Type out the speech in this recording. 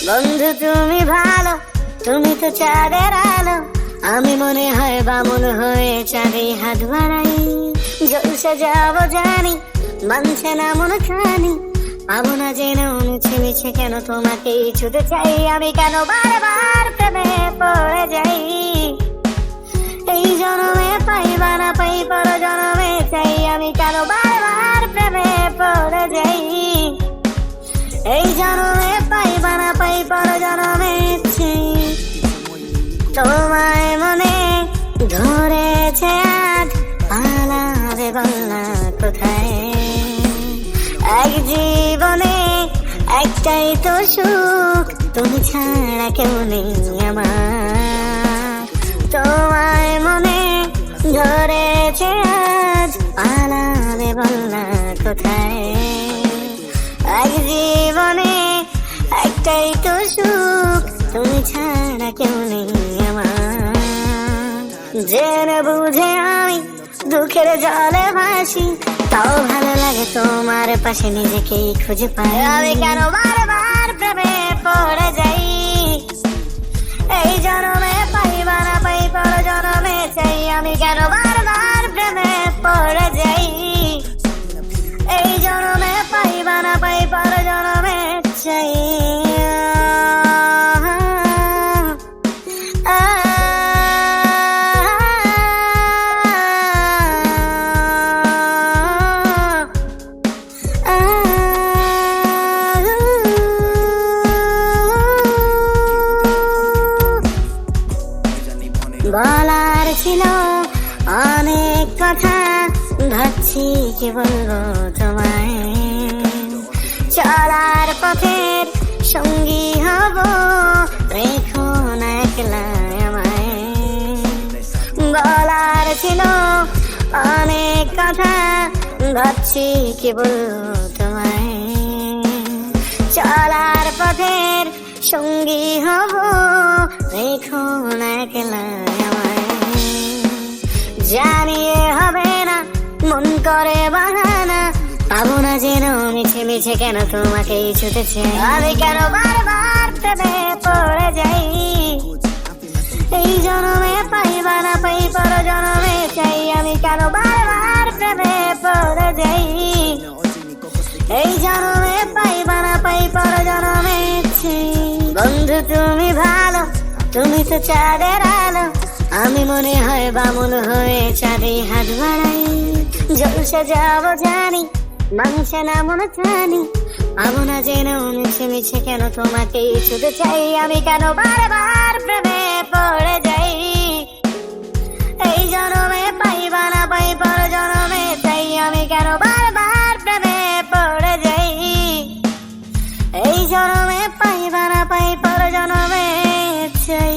বন্ধু তুমি ভালো, তুমি তো চাঁদের আলো, আমি মনে হয় বামুন হয়ে চাঁদে হাত বাড়াই। জলসে যাবো জানি, মানছে না মন খানি, পাবো না যেন মিছে মিছে কেন তোমাকে ছুতে চাই। আমি কেন বারবার প্রেমে পড়ে যাই, এই জন্মে পাইবা না পাই পর জন্মে চাই। আমি কেন বারবার প্রেমে পড়ে যাই, এই জন্মে পাইবা না পাই পর জন্মে চাই। তোমায় মনে ধরেছে আজ, পালাবে বলনা কোথায়। এক জীবনে একটাই তো সুখ, তুমি ছাড়া কেউ নেই আমার। তোমায় মনে ধরেছে আজ, পালাবে বলনা কোথায়। এক জীবনে একটাই তো সুখ, তুমি ছাড়া কেউ নেই আমার। জেনে বুঝে আমি দুঃখের জলে ভাসি, তাও ভালো লাগে তোমার পাশে নিজেকেই খুঁজে পাই। আমি কেন বারবার প্রেমে পড়ে যাই, এই জন্মে পাইবা না পাই পর জন্মে চাই। আমি কেন বারবার প্রেমে পড়ে যাই, এই জন্মে পাইবা না পাই পর জন্মে চাই। বলার ছিল অনেক কথা, ভাবছি কি বলবো তোমায়। চলার পথের সঙ্গী হব, রেখো না একলা আমায়। বলার ছিল অনেক কথা, ভাবছি কি বলবো তোমায়। চলার পথের সঙ্গী হব, রেখো না একলা আমায়। জানিয়ে হবে না মন করে বাহানা, পাবো না যেন মিছে মিছে কেন তোমাকে ছুটেছে। আমি কেন বারবার প্রেমে পড়ে যাই, এই জন্মে পাইবা না পাই পর জন্মে চাই। আমি কেন বারবার প্রেমে পড়ে যাই, এই জন্মে পাইবা না পাই পর জন্মে চাই। বন্ধু তুমি ভালো, তুমি তো চাঁদের আলো, আমি মনে হয় বামুন হয়ে চাঁদে হাত বাড়াই। জলসে যাবো জানি, মানছে না মন খানি, পাবো না যেন মিছে মিছে কেন তোমাকে ছুতে চাই। আমি কেন বারবার প্রেমে পড়ে যাই, এই জন্মে পাইবা না পাই পর জন্মে চাই। আমি কেন বারবার প্রেমে পড়ে যাই, এই জন্মে পাইবা না পাই পর জন্মে চাই।